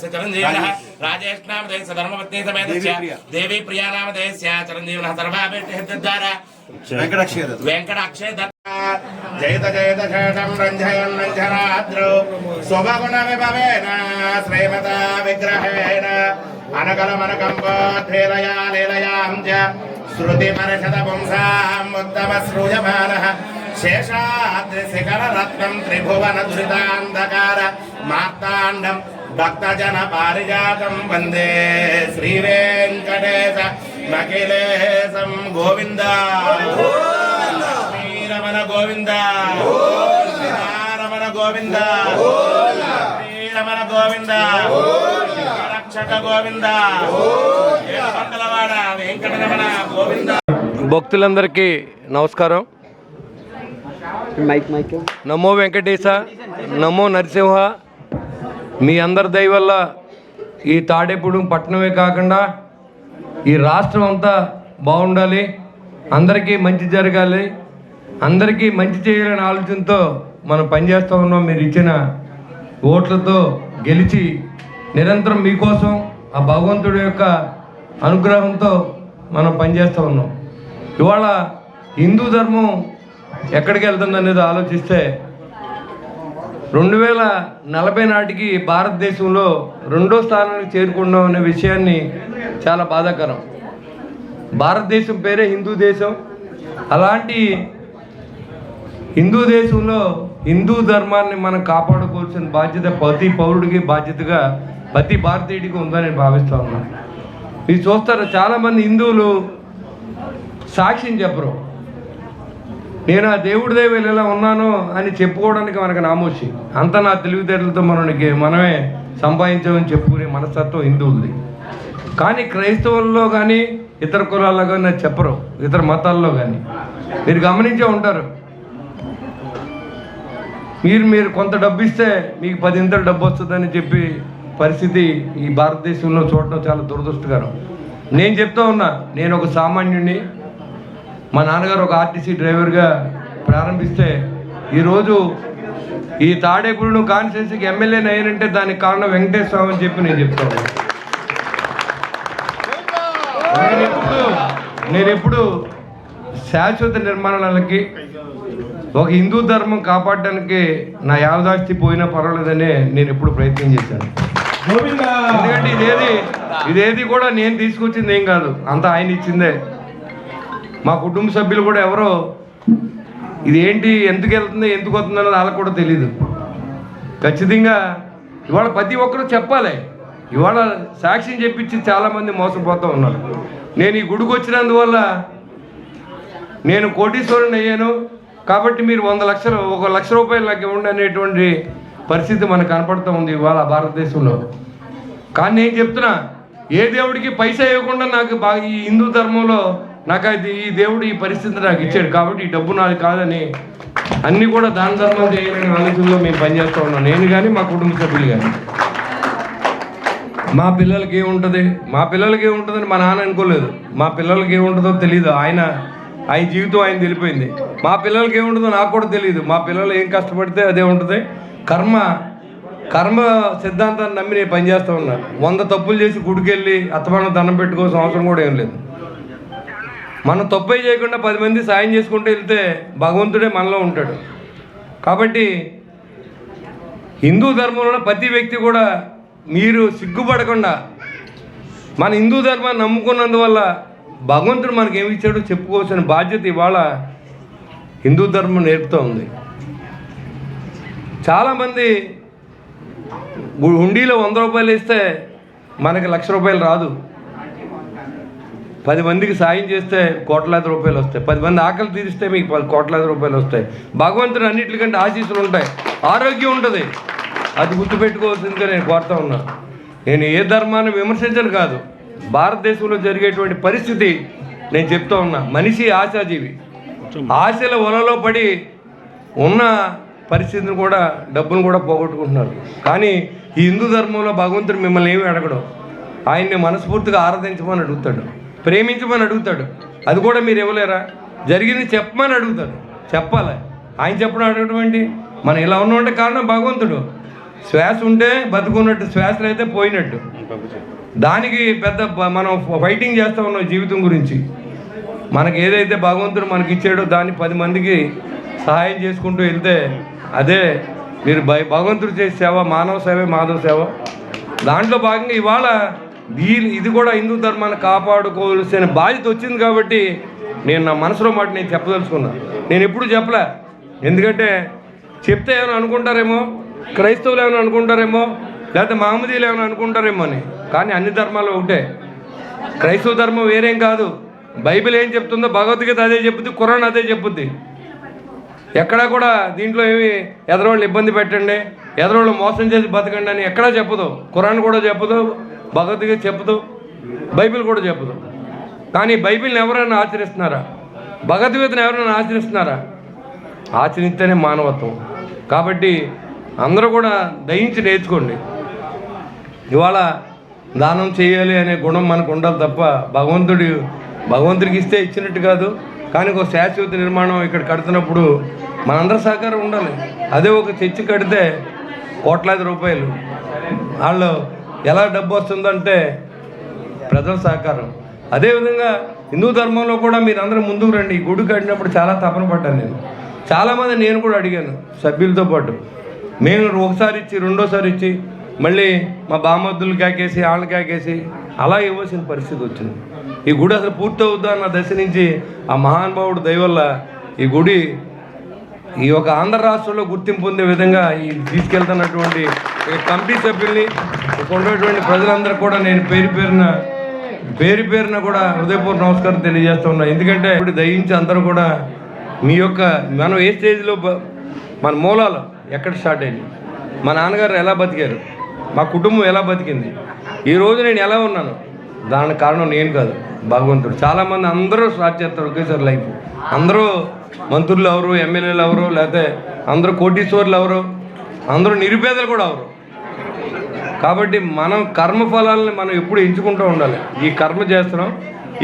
नामधेयस्य चिरञ्जीविनः राजेश नामधेयस्य धर्मपत्नी समेतस्य देवी प्रिया नामधेयस्य चिरञ्जीविनः सर्वाभीष्टहितद्वारा वेंकटाक्षय जयत जयत शेषं रञ्जयन् रञ्जनाद्रौ स्वभगुणविभवेन श्रीमता विग्रहेण अनकलमनकम्पोद्धेलया लीलयां च श्रुतिपरिषदपुंसाम् उत्तमश्रूयमानः शेषाद्रिशिखररत्नं त्रिभुवनदुरितान्धकार मार्ताण्डं भक्तजनपारिजातं वन्दे श्रीवेङ्कटेश नखिलेशं गोविन्द रमण गोविंद रमण गोविंद रमण गोविंद रक्षक गोविंद मंगलवाड़ वेंकटरमण गोविंद భక్తులందరికీ నమస్కారం. నమో వెంకటేశ, నమో నరసింహ. మీ అందరి దయ వల్ల ఈ తాడేపూడి పట్టణమే కాకుండా ఈ రాష్ట్రం అంతా బాగుండాలి, అందరికీ మంచి జరగాలి, అందరికీ మంచి చేయాలనే ఆలోచనతో మనం పనిచేస్తూ ఉన్నాం. మీరు ఇచ్చిన ఓట్లతో గెలిచి నిరంతరం మీకోసం ఆ భగవంతుడి యొక్క అనుగ్రహంతో మనం పనిచేస్తూ ఉన్నాం. ఇవాళ హిందూ ధర్మం ఎక్కడికి వెళ్తుంది అనేది ఆలోచిస్తే 2040 నాటికి భారతదేశంలో 2వ స్థానానికి చేరుకున్నాం అనే విషయాన్ని చాలా బాధాకరం. భారతదేశం పేరే హిందూ దేశం. అలాంటి హిందూ దేశంలో హిందూ ధర్మాన్ని మనం కాపాడుకోవాల్సిన బాధ్యత ప్రతి పౌరుడికి, బాధ్యతగా ప్రతి భారతీయుడికి ఉందని నేను భావిస్తూ ఉన్నాను. మీరు చూస్తారు, చాలామంది హిందువులు సాక్ష్యం చెప్పరు. నేను ఆ దేవుడి దైవం ఇలా ఉన్నాను అని చెప్పుకోవడానికి మనకు నామోషి. అంతా నా తెలివితేటలతో మనమే సంపాదించామని చెప్పుకునే మనస్తత్వం హిందువులది. కానీ క్రైస్తవుల్లో కానీ ఇతర కులాల్లో కానీ చెప్పరు, ఇతర మతాల్లో కానీ. మీరు గమనించే ఉంటారు, మీరు కొంత డబ్బు ఇస్తే మీకు 10 ఇంతలు డబ్బు వస్తుందని చెప్పి పరిస్థితి ఈ భారతదేశంలో చూడటం చాలా దురదృష్టకరం. నేను చెప్తా ఉన్నా, నేను ఒక సామాన్యుడిని. మా నాన్నగారు ఒక ఆర్టీసీ డ్రైవర్గా ప్రారంభిస్తే ఈరోజు ఈ తాడేపూడి కాన్స్టిట్యున్సీకి ఎమ్మెల్యేని అయ్యానంటే దానికి కారణం వెంకటేశ్వర స్వామి అని చెప్పి నేను చెప్తా ఉన్నా. నేను ఎప్పుడు శాశ్వత నిర్మాణాలకి ఒక హిందూ ధర్మం కాపాడడానికి నా యావదాస్తి పోయినా పర్వాలేదని నేను ఎప్పుడు ప్రయత్నం చేశాను. ఎందుకంటే ఇదేది కూడా నేను తీసుకొచ్చింది ఏం కాదు, అంతా ఆయన ఇచ్చిందే. మా కుటుంబ సభ్యులు కూడా ఎవరో ఇదేంటి, ఎందుకు వెళ్తుంది, ఎందుకు వస్తుంది అన్నది వాళ్ళకు కూడా తెలీదు. ఖచ్చితంగా ఇవాళ ప్రతి ఒక్కరూ చెప్పాలి. ఇవాళ సాక్ష్యం చెప్పించి చాలామంది మోసపోతూ ఉన్నారు. నేను ఈ గుడికి వచ్చినందువల్ల నేను కోటీశ్వరుని అయ్యాను కాబట్టి మీరు 100 లక్షలు, 1 లక్ష రూపాయలు నాకు ఇవ్వండి అనేటువంటి పరిస్థితి మనకు కనపడుతూ ఉంది ఇవాళ భారతదేశంలో. కానీ నేను చెప్తున్నా, ఏ దేవుడికి పైసా ఇవ్వకుండా నాకు బాగా ఈ హిందూ ధర్మంలో నాకు అది ఈ దేవుడు ఈ పరిస్థితి నాకు ఇచ్చాడు కాబట్టి ఈ డబ్బు నాది కాదని అన్నీ కూడా దాన ధర్మం చేయాలనే ఆలోచనలో మేము పనిచేస్తూ ఉన్నాం. నేను కానీ మా కుటుంబ సభ్యులు కానీ. మా పిల్లలకి ఏముంటుందని మా నాన్న అనుకోలేదు. మా పిల్లలకి ఏముంటుందో తెలియదు. ఆయన జీవితం ఆయన తెలిపోయింది. మా పిల్లలకి ఏముంటుందో నాకు కూడా తెలియదు. మా పిల్లలు ఏం కష్టపడితే అదే ఉంటుంది. కర్మ సిద్ధాంతాన్ని నమ్మి నేను పనిచేస్తూ ఉన్నా. 100 తప్పులు చేసి గుడికెళ్ళి అత్తమానం దండం పెట్టుకోవాల్సిన అవసరం కూడా ఏం లేదు. మనం తప్పే చేయకుండా 10 మంది సాయం చేసుకుంటూ వెళ్తే భగవంతుడే మనలో ఉంటాడు. కాబట్టి హిందూ ధర్మంలో ప్రతి వ్యక్తి కూడా మీరు సిగ్గుపడకుండా మన హిందూ ధర్మాన్ని నమ్ముకున్నందువల్ల భగవంతుడు మనకి ఏమి ఇచ్చాడో చెప్పుకోవాల్సిన బాధ్యత ఇవాళ హిందూ ధర్మం నేర్పుతూ ఉంది. చాలామంది హుండీలో 100 రూపాయలు ఇస్తే మనకి 1 లక్ష రూపాయలు రాదు. 10 మందికి సాయం చేస్తే కోట్లాది రూపాయలు వస్తాయి. 10 మంది ఆకలి తీరిస్తే మీకు 10 కోట్లాది రూపాయలు వస్తాయి. భగవంతుడు అన్నింటికంటే ఆశీస్సులు ఉంటాయి, ఆరోగ్యం ఉంటుంది. అది గుర్తుపెట్టుకోవాల్సిందిగా నేను కోరుతా ఉన్నా. నేను ఏ ధర్మాన్ని విమర్శించను కాదు, భారతదేశంలో జరిగేటువంటి పరిస్థితి నేను చెప్తా ఉన్నా. మనిషి ఆశాజీవి, ఆశల వలలో పడి ఉన్న పరిస్థితిని కూడా డబ్బును కూడా పోగొట్టుకుంటున్నారు. కానీ ఈ హిందూ ధర్మంలో భగవంతుడు మిమ్మల్ని ఏమి అడగడు. ఆయన్ని మనస్ఫూర్తిగా ఆరాధించమని అడుగుతాడు, ప్రేమించమని అడుగుతాడు. అది కూడా మీరు ఇవ్వలేరా? జరిగింది చెప్పమని అడుగుతాడు, చెప్పాలి. ఆయన చెప్పడం అడగడం ఏంటి? మనం ఇలా ఉన్నామంటే కారణం భగవంతుడు. శ్వాస ఉంటే బతుకున్నట్టు, శ్వాసలు అయితే పోయినట్టు. దానికి పెద్ద మనం ఫైటింగ్ చేస్తూ ఉన్నాం జీవితం గురించి. మనకి ఏదైతే భగవంతుడు మనకి ఇచ్చాడో దాన్ని 10 మందికి సహాయం చేసుకుంటూ వెళ్తే అదే మీరు భగవంతుడు చేసే సేవ, మానవ సేవే మాధవ సేవ. దాంట్లో భాగంగా ఇవాళ ఇది కూడా హిందూ ధర్మాన్ని కాపాడుకోవాల్సిన బాధ్యత వచ్చింది కాబట్టి నేను నా మనసులో మాట నేను చెప్పదలుచుకున్నా. నేను ఎప్పుడు చెప్పలే, ఎందుకంటే చెప్తే ఏమైనా అనుకుంటారేమో, క్రైస్తవులు ఏమైనా అనుకుంటారేమో, లేకపోతే మహమ్మదీయులు ఏమైనా అనుకుంటారేమో అని. కానీ అన్ని ధర్మాలు ఒకటే. క్రైస్తవ ధర్మం వేరేం కాదు. బైబిల్ ఏం చెప్తుందో భగవద్గీత అదే చెప్పుద్ది, ఖురాన్ అదే చెప్పుద్ది. ఎక్కడా కూడా దీంట్లో ఏమి ఎదరోళ్ళు ఇబ్బంది పెట్టండి, ఎదరోళ్ళు మోసం చేసి బతకండి అని ఎక్కడా చెప్పదు. ఖురాన్ కూడా చెప్పదు, భగవద్గీత చెప్పదు, బైబిల్ కూడా చెప్పదు. కానీ బైబిల్ని ఎవరైనా ఆచరిస్తున్నారా? భగవద్గీతను ఎవరైనా ఆచరిస్తున్నారా? ఆచరిస్తేనే మానవత్వం. కాబట్టి అందరూ కూడా దయించి నేర్చుకోండి. ఇవాళ దానం చేయాలి అనే గుణం మనకు ఉండాలి తప్ప భగవంతుడికి ఇస్తే ఇచ్చినట్టు కాదు. కానీ ఒక శాశ్వత నిర్మాణం ఇక్కడ కడుతున్నప్పుడు మనందరి సహకారం ఉండాలి. అదే ఒక చర్చి కడితే కోట్లాది రూపాయలు, వాళ్ళు ఎలా డబ్బు వస్తుందంటే ప్రజల సహకారం. అదేవిధంగా హిందూ ధర్మంలో కూడా మీరు అందరూ ముందుకు రండి. ఈ గుడి కట్టినప్పుడు చాలా తపన పడ్డాను నేను. చాలామంది నేను కూడా అడిగాను సభ్యులతో పాటు. మేము ఒకసారి ఇచ్చి, రెండోసారి ఇచ్చి, మళ్ళీ మా బామద్దులు కాకేసి, వాళ్ళని కాకేసి అలా ఇవ్వాల్సిన పరిస్థితి వచ్చింది. ఈ గుడి అసలు పూర్తి అవుద్దా అన్న దశ నుంచి ఆ మహానుభావుడు దయ వల్ల ఈ గుడి ఈ యొక్క ఆంధ్ర రాష్ట్రంలో గుర్తింపు పొందే విధంగా ఈ తీసుకెళ్తున్నటువంటి కమిటీ సభ్యుల్ని, ఇక్కడ ఉన్నటువంటి ప్రజలందరూ కూడా నేను పేరు పేరున కూడా హృదయపూర్వక నమస్కారం తెలియజేస్తూ ఉన్నా. ఎందుకంటే ఇప్పుడు దయించి అందరూ కూడా మీ యొక్క మనం ఏ స్టేజ్లో మన మూలాలు ఎక్కడ స్టార్ట్ అయింది, మా నాన్నగారు ఎలా బతికారు, మా కుటుంబం ఎలా బతికింది, ఈరోజు నేను ఎలా ఉన్నాను, దానికి కారణం నేను కాదు, భగవంతుడు. చాలామంది అందరూ స్టార్ట్ చేస్తారు ఒకేసారి లైఫ్. అందరూ మంత్రులు ఎవరు, ఎమ్మెల్యేలు ఎవరు, లేకపోతే అందరూ కోటీశ్వర్లు ఎవరు, అందరూ నిరుపేదలు కూడా ఎవరు. కాబట్టి మనం కర్మఫలాలని మనం ఎప్పుడు ఎంచుకుంటూ ఉండాలి. ఈ కర్మ చేస్తున్నాం,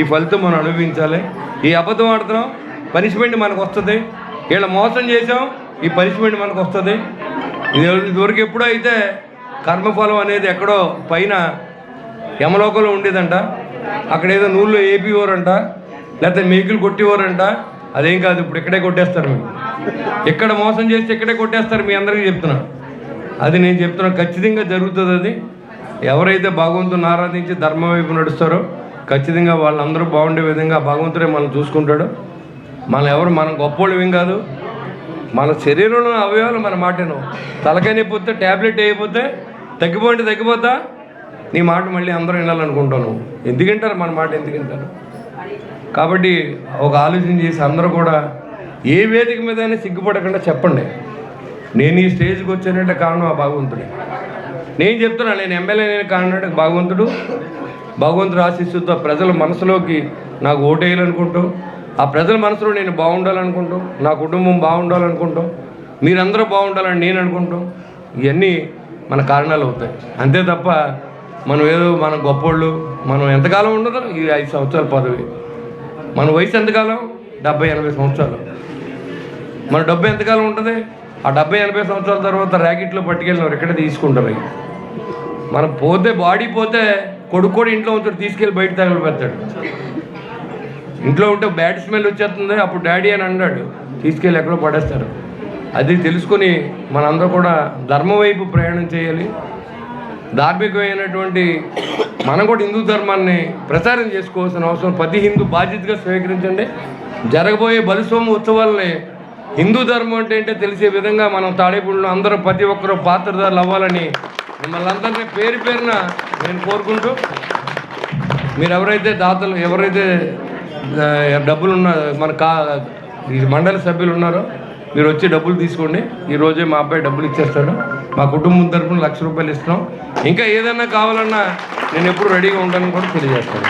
ఈ ఫలితం మనం అనుభవించాలి. ఈ అబద్ధం ఆడుతున్నాం, పనిష్మెంట్ మనకు వస్తుంది. వీళ్ళ మోసం చేసాం, ఈ పనిష్మెంట్ మనకు వస్తుంది. ఇదివరకు ఎప్పుడో అయితే కర్మఫలం అనేది ఎక్కడో పైన యమలోకంలో ఉండేదంట. అక్కడ ఏదో నూళ్ళు ఏపీవారంట, లేకపోతే మేకులు కొట్టేవారంట. అదేం కాదు, ఇప్పుడు ఇక్కడే కొట్టేస్తారు. మీరు ఎక్కడ మోసం చేస్తే ఇక్కడే కొట్టేస్తారు. మీ అందరికీ చెప్తున్నా, అది నేను చెప్తున్నా, ఖచ్చితంగా జరుగుతుంది. అది ఎవరైతే భగవంతుని ఆరాధించి ధర్మం వైపు నడుస్తారో ఖచ్చితంగా వాళ్ళందరూ బాగుండే విధంగా భగవంతుడే మనం చూసుకుంటాడు. మనం గొప్పోళ్ళు ఏం కాదు. మన శరీరంలో అవయవాలు మన మాటను. తలకాయ నొప్పి ట్యాబ్లెట్ వేయకపోతే తగ్గిపోతా నీ మాట మళ్ళీ అందరూ వినాలనుకుంటాను. ఎందుకంటారు మన మాట, ఎందుకంటారు? కాబట్టి ఒక ఆలోచన చేసి అందరూ కూడా ఏ వేదిక మీదైనా సిగ్గుపడకుండా చెప్పండి, నేను ఈ స్టేజ్కి వచ్చానంటే కారణం ఆ భగవంతుడే. నేను చెప్తున్నా, నేను ఎమ్మెల్యే నేను కారణం భగవంతుడు ఆశీస్సుతో ప్రజల మనసులోకి నాకు ఓటేయాలనుకుంటూ, ఆ ప్రజల మనసులో నేను బాగుండాలనుకుంటూ, నా కుటుంబం బాగుండాలనుకుంటాం, మీరందరూ బాగుండాలని నేను అనుకుంటాం. ఇవన్నీ మన కారణాలు అవుతాయి. అంతే తప్ప మనం గొప్పోళ్ళు, మనం ఎంతకాలం ఉండదు. ఈ 5 సంవత్సరాల పదవి. మన వయసు ఎంతకాలం? 70-80 సంవత్సరాలు. మన డబ్బు ఎంతకాలం ఉంటుంది? ఆ 70-80 సంవత్సరాల తర్వాత ర్యాకెట్లో పట్టుకెళ్ళినారు, ఇక్కడే తీసుకుంటారు. మనం పోతే, బాడీ పోతే కొడుకు కూడా ఇంట్లో ఉంటాడు, తీసుకెళ్ళి బయట తగలబెడతాడు. ఇంట్లో ఉంటే బ్యాడ్ స్మెల్ వచ్చేస్తుంది, అప్పుడు డాడీ అని అన్నాడు, తీసుకెళ్ళి ఎక్కడో పడేస్తారు. అది తెలుసుకొని మనందరూ కూడా ధర్మం వైపు ప్రయాణం చేయాలి. ధార్మికమైనటువంటి మనం కూడా హిందూ ధర్మాన్ని ప్రచారం చేసుకోవాల్సిన అవసరం ప్రతి హిందూ బాధ్యతగా స్వీకరించండి. జరగబోయే బలిసోమ ఉత్సవాలని హిందూ ధర్మం అంటే తెలిసే విధంగా మనం తాడేపూడిలో అందరూ ప్రతి ఒక్కరూ పాత్రధారులు అవ్వాలని మిమ్మల్ని అందరినీ పేరు పేరున నేను కోరుకుంటూ, మీరు ఎవరైతే దాతలు, ఎవరైతే డబ్బులు మన ఈ మండలి సభ్యులు ఉన్నారో మీరు వచ్చి డబ్బులు తీసుకోండి. ఈరోజే మా అబ్బాయి డబ్బులు ఇచ్చేస్తాడు. మా కుటుంబం తరఫున 1,00,000 రూపాయలు ఇస్తున్నాం. ఇంకా ఏదైనా కావాలన్నా నేను ఎప్పుడు రెడీగా ఉంటానని కూడా తెలియజేస్తాను.